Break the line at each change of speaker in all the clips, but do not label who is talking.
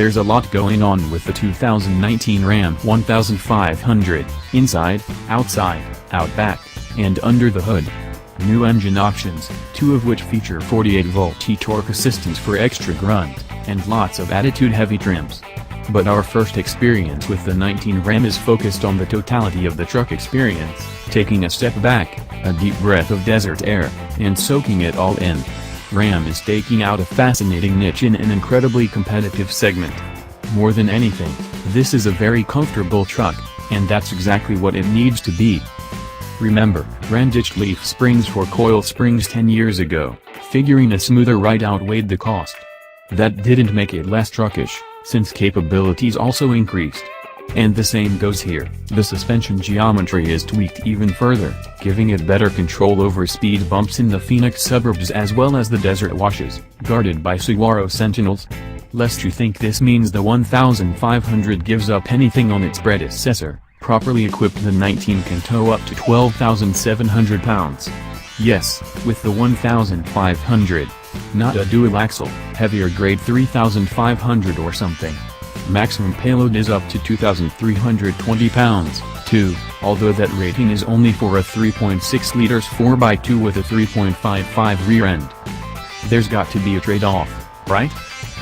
There's a lot going on with the 2019 Ram 1500, inside, outside, out back, and under the hood. New engine options, 2 of which feature 48-volt T-torque assistance for extra grunt, and lots of attitude-heavy trims. But our first experience with the 19 Ram is focused on the totality of the truck experience, taking a step back, a deep breath of desert air, and soaking it all in. Ram is staking out a fascinating niche in an incredibly competitive segment. More than anything, this is a very comfortable truck, and that's exactly what it needs to be. Remember, Ram ditched leaf springs for coil springs 10 years ago, figuring a smoother ride outweighed the cost. That didn't make it less truckish, since capabilities also increased. And the same goes here, the suspension geometry is tweaked even further, giving it better control over speed bumps in the Phoenix suburbs as well as the desert washes, guarded by saguaro sentinels. Lest you think this means the 1500 gives up anything on its predecessor, properly equipped the 19 can tow up to 12,700 pounds. Yes, with the 1500. Not a dual-axle, heavier grade 3,500 or something. Maximum payload is up to 2,320 pounds, too, although that rating is only for a 3.6 liters 4x2 with a 3.55 rear end. There's got to be a trade-off, right?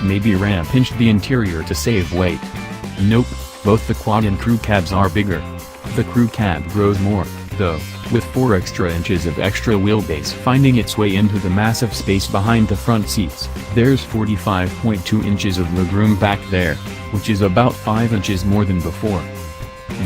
Maybe Ram pinched the interior to save weight. Nope, both the quad and crew cabs are bigger. The crew cab grows more, though, with 4 extra inches of extra wheelbase finding its way into the massive space behind the front seats. There's 45.2 inches of legroom back there, which is about 5 inches more than before.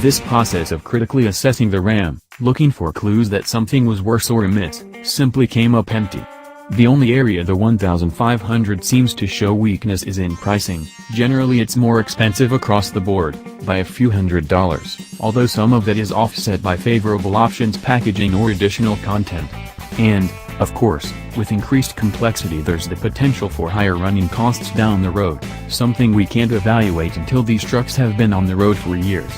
This process of critically assessing the Ram, looking for clues that something was worse or amiss, simply came up empty. The only area the 1500 seems to show weakness is in pricing. Generally it's more expensive across the board, by a few $100s, although some of that is offset by favorable options packaging or additional content. And, of course, with increased complexity there's the potential for higher running costs down the road, something we can't evaluate until these trucks have been on the road for years.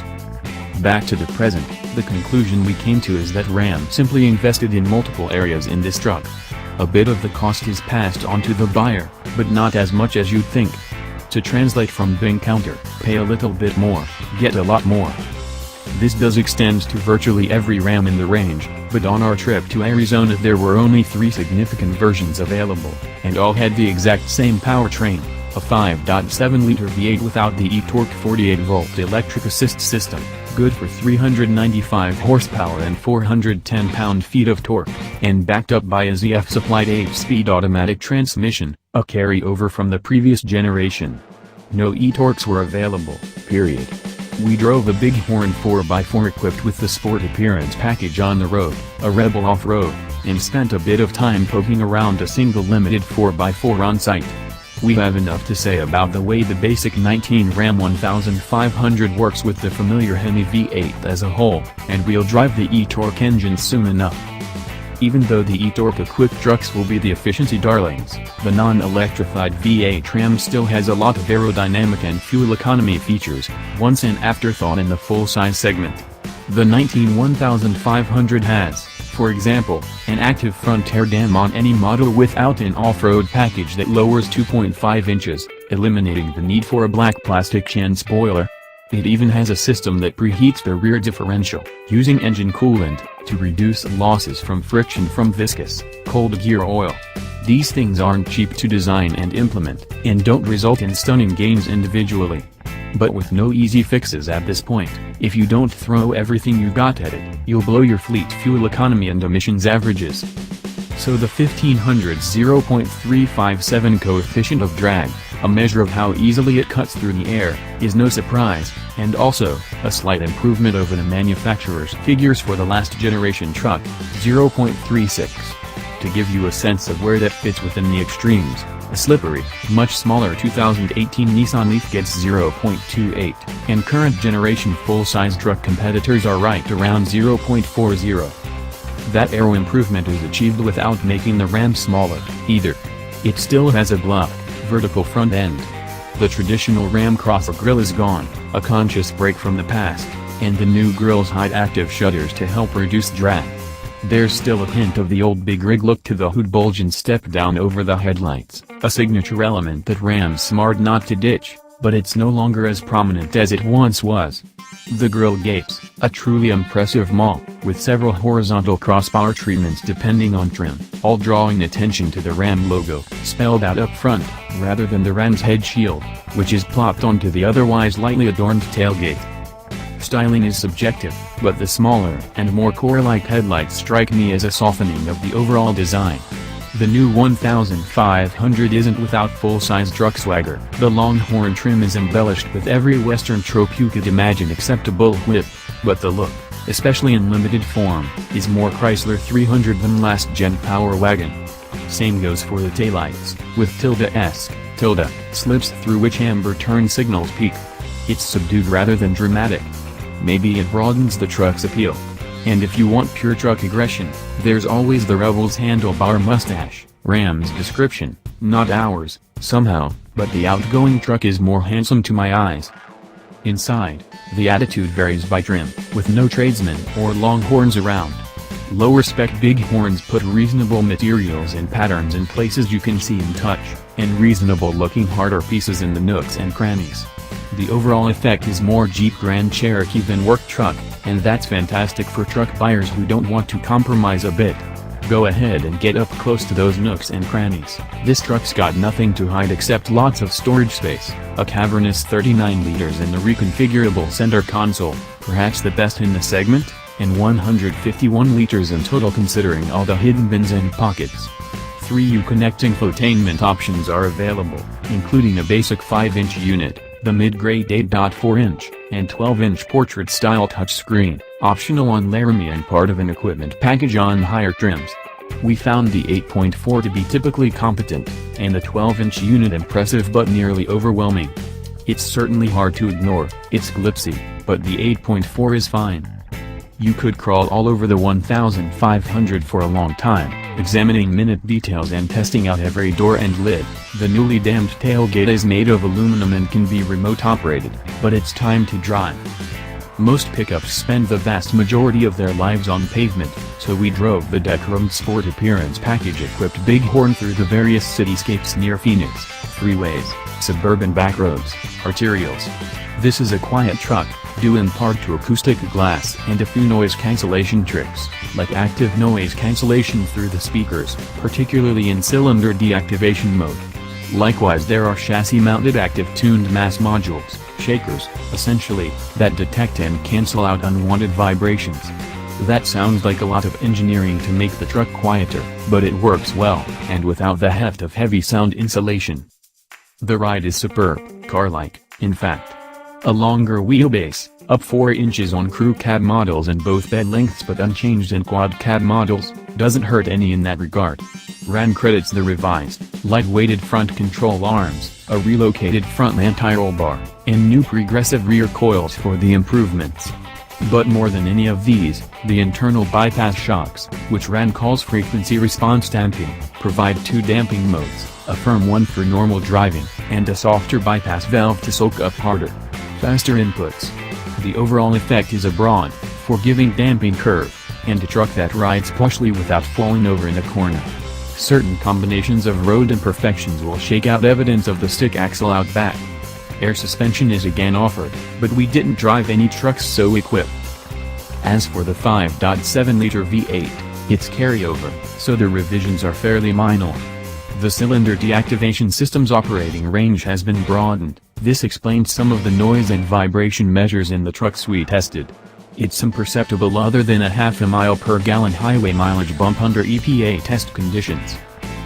Back to the present, the conclusion we came to is that Ram simply invested in multiple areas in this truck. A bit of the cost is passed on to the buyer, but not as much as you'd think. To translate from Bing counter, pay a little bit more, get a lot more. This does extend to virtually every Ram in the range, but on our trip to Arizona there were only 3 significant versions available, and all had the exact same powertrain, a 5.7-liter V8 without the e-torque 48-volt electric assist system, good for 395 horsepower and 410 pound-feet of torque, and backed up by a ZF-supplied 8-speed automatic transmission, a carryover from the previous generation. No e-torques were available, period. We drove a Bighorn 4x4 equipped with the Sport Appearance package on the road, a Rebel off-road, and spent a bit of time poking around a single limited 4x4 on site. We have enough to say about the way the basic 19 Ram 1500 works with the familiar Hemi V8 as a whole, and we'll drive the e-torque engine soon enough. Even though the e-torque equipped trucks will be the efficiency darlings, the non-electrified V8 Ram still has a lot of aerodynamic and fuel economy features, once an afterthought in the full-size segment. The 19 1500 has, for example, an active front air dam on any model without an off-road package that lowers 2.5 inches, eliminating the need for a black plastic chin spoiler. It even has a system that preheats the rear differential, using engine coolant, to reduce losses from friction from viscous, cold gear oil. These things aren't cheap to design and implement, and don't result in stunning gains individually. But with no easy fixes at this point, if you don't throw everything you got at it, you'll blow your fleet fuel economy and emissions averages. So the 1500's 0.357 coefficient of drag, a measure of how easily it cuts through the air, is no surprise, and also, a slight improvement over the manufacturer's figures for the last generation truck, 0.36. To give you a sense of where that fits within the extremes, a slippery, much smaller 2018 Nissan Leaf gets 0.28, and current generation full-size truck competitors are right around 0.40. That aero improvement is achieved without making the Ram smaller, either. It still has a bluff, vertical front end. The traditional Ram crossover grille is gone, a conscious break from the past, and the new grilles hide active shutters to help reduce drag. There's still a hint of the old big rig look to the hood bulge and step down over the headlights, a signature element that Ram's smart not to ditch, but it's no longer as prominent as it once was. The grille gapes, a truly impressive maul, with several horizontal crossbar treatments depending on trim, all drawing attention to the Ram logo, spelled out up front, rather than the Ram's head shield, which is plopped onto the otherwise lightly adorned tailgate. Styling is subjective, but the smaller and more core-like headlights strike me as a softening of the overall design. The new 1500 isn't without full-size truck swagger. The Longhorn trim is embellished with every Western trope you could imagine except a bullwhip, but the look, especially in limited form, is more Chrysler 300 than last-gen Power Wagon. Same goes for the taillights, with tilde-esque slips through which amber turn signals peak. It's subdued rather than dramatic. Maybe it broadens the truck's appeal. And if you want pure truck aggression, there's always the Rebel's handlebar mustache, Ram's description, not ours, somehow, but the outgoing truck is more handsome to my eyes. Inside, the attitude varies by trim, with no tradesmen or Longhorns around. Lower-spec Bighorns put reasonable materials and patterns in places you can see and touch, and reasonable-looking harder pieces in the nooks and crannies. The overall effect is more Jeep Grand Cherokee than work truck, and that's fantastic for truck buyers who don't want to compromise a bit. Go ahead and get up close to those nooks and crannies. This truck's got nothing to hide except lots of storage space, a cavernous 39 liters in the reconfigurable center console, perhaps the best in the segment, and 151 liters in total considering all the hidden bins and pockets. 3 U-connect infotainment options are available, including a basic 5-inch unit, the mid-grade 8.4-inch, and 12-inch portrait-style touchscreen, optional on Laramie and part of an equipment package on higher trims. We found the 8.4 to be typically competent, and the 12-inch unit impressive but nearly overwhelming. It's certainly hard to ignore, it's glitzy, but the 8.4 is fine. You could crawl all over the 1500 for a long time, examining minute details and testing out every door and lid. The newly damped tailgate is made of aluminum and can be remote operated, but it's time to drive. Most pickups spend the vast majority of their lives on pavement, so we drove the decorated Sport Appearance package-equipped Bighorn through the various cityscapes near Phoenix, freeways, suburban backroads, arterials. This is a quiet truck, due in part to acoustic glass and a few noise cancellation tricks, like active noise cancellation through the speakers, particularly in cylinder deactivation mode. Likewise, there are chassis-mounted active-tuned mass modules, shakers, essentially, that detect and cancel out unwanted vibrations. That sounds like a lot of engineering to make the truck quieter, but it works well, and without the heft of heavy sound insulation. The ride is superb, car-like, in fact. A longer wheelbase, up 4 inches on crew cab models and both bed lengths but unchanged in quad cab models, doesn't hurt any in that regard. Ram credits the revised, light-weighted front control arms, a relocated front anti-roll bar, and new progressive rear coils for the improvements. But more than any of these, the internal bypass shocks, which Ram calls frequency response damping, provide 2 damping modes, a firm one for normal driving, and a softer bypass valve to soak up harder, faster inputs. The overall effect is a broad, forgiving damping curve, and a truck that rides plushly without falling over in a corner. Certain combinations of road imperfections will shake out evidence of the stick axle out back. Air suspension is again offered, but we didn't drive any trucks so equipped. As for the 5.7-liter V8, it's carryover, so the revisions are fairly minor. The cylinder deactivation system's operating range has been broadened. This explains some of the noise and vibration measures in the trucks we tested. It's imperceptible other than a half-a-mile-per-gallon highway mileage bump under EPA test conditions.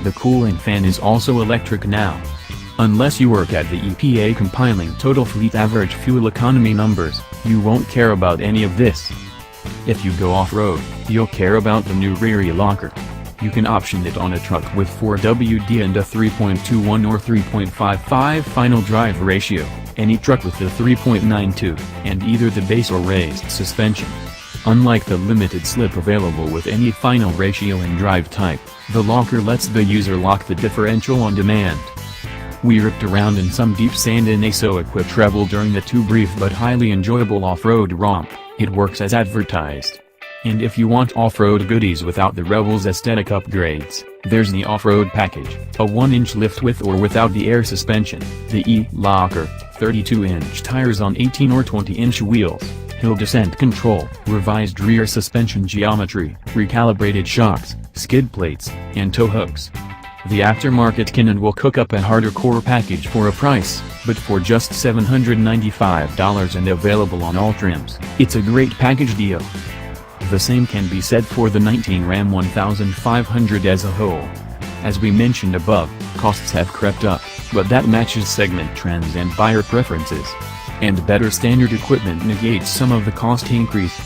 The cooling fan is also electric now. Unless you work at the EPA compiling total fleet average fuel economy numbers, you won't care about any of this. If you go off-road, you'll care about the new rear e-locker. You can option it on a truck with 4WD and a 3.21 or 3.55 final drive ratio, any truck with the 3.92, and either the base or raised suspension. Unlike the limited slip available with any final ratio and drive type, the locker lets the user lock the differential on demand. We ripped around in some deep sand in a so-equipped Rebel during the too brief but highly enjoyable off-road romp. It works as advertised. And if you want off-road goodies without the Rebel's aesthetic upgrades, there's the off-road package, a 1-inch lift with or without the air suspension, the e-locker, 32-inch tires on 18 or 20-inch wheels, hill descent control, revised rear suspension geometry, recalibrated shocks, skid plates, and tow hooks. The aftermarket can and will cook up a harder core package for a price, but for just $795 and available on all trims, it's a great package deal. The same can be said for the 19 Ram 1500 as a whole. As we mentioned above, costs have crept up, but that matches segment trends and buyer preferences. And better standard equipment negates some of the cost increase.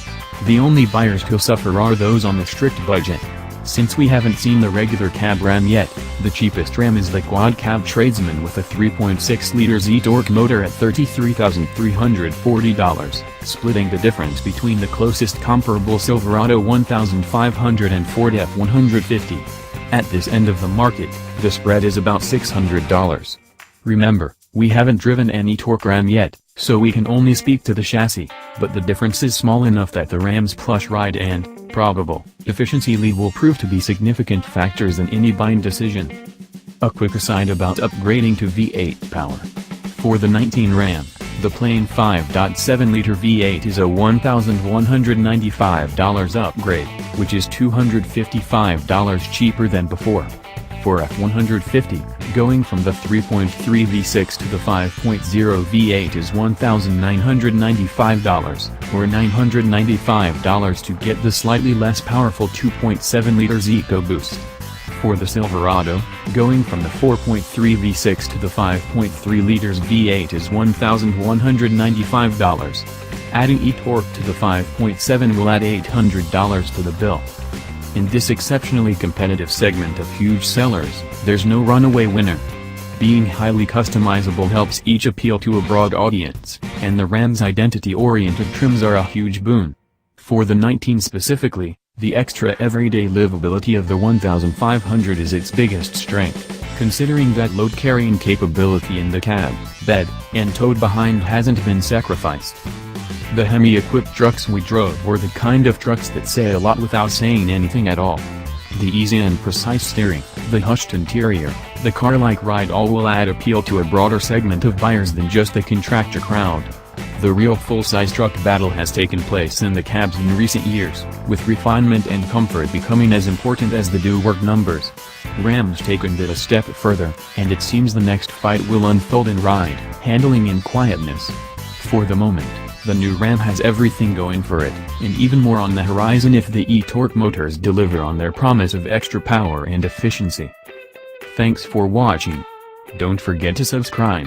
The only buyers who'll suffer are those on the strict budget. Since we haven't seen the regular cab Ram yet, the cheapest Ram is the quad cab tradesman with a 3.6-liter Z-torque motor at $33,340, splitting the difference between the closest comparable Silverado 1500 and Ford F-150. At this end of the market, the spread is about $600. Remember, we haven't driven any torque Ram yet, so we can only speak to the chassis, but the difference is small enough that the Ram's plush ride and probable efficiency lead will prove to be significant factors in any buying decision. A quick aside about upgrading to V8 power. For the 19 Ram, the plain 5.7-liter V8 is a $1,195 upgrade, which is $255 cheaper than before. For F-150, going from the 3.3 V6 to the 5.0 V8 is $1,995, or $995 to get the slightly less powerful 2.7-liter EcoBoost. For the Silverado, going from the 4.3 V6 to the 5.3 liters V8 is $1,195. Adding e-torque to the 5.7 will add $800 to the bill. In this exceptionally competitive segment of huge sellers, there's no runaway winner. Being highly customizable helps each appeal to a broad audience, and the Ram's identity-oriented trims are a huge boon. For the 19 specifically, the extra everyday livability of the 1500 is its biggest strength, considering that load-carrying capability in the cab, bed, and towed behind hasn't been sacrificed. The Hemi-equipped trucks we drove were the kind of trucks that say a lot without saying anything at all. The easy and precise steering, the hushed interior, the car-like ride all will add appeal to a broader segment of buyers than just the contractor crowd. The real full-size truck battle has taken place in the cabs in recent years, with refinement and comfort becoming as important as the do-work numbers. Ram's taken it a step further, and it seems the next fight will unfold in ride, handling and quietness. For the moment, the new Ram has everything going for it, and even more on the horizon if the e-torque motors deliver on their promise of extra power and efficiency. Thanks for watching. Don't forget to subscribe.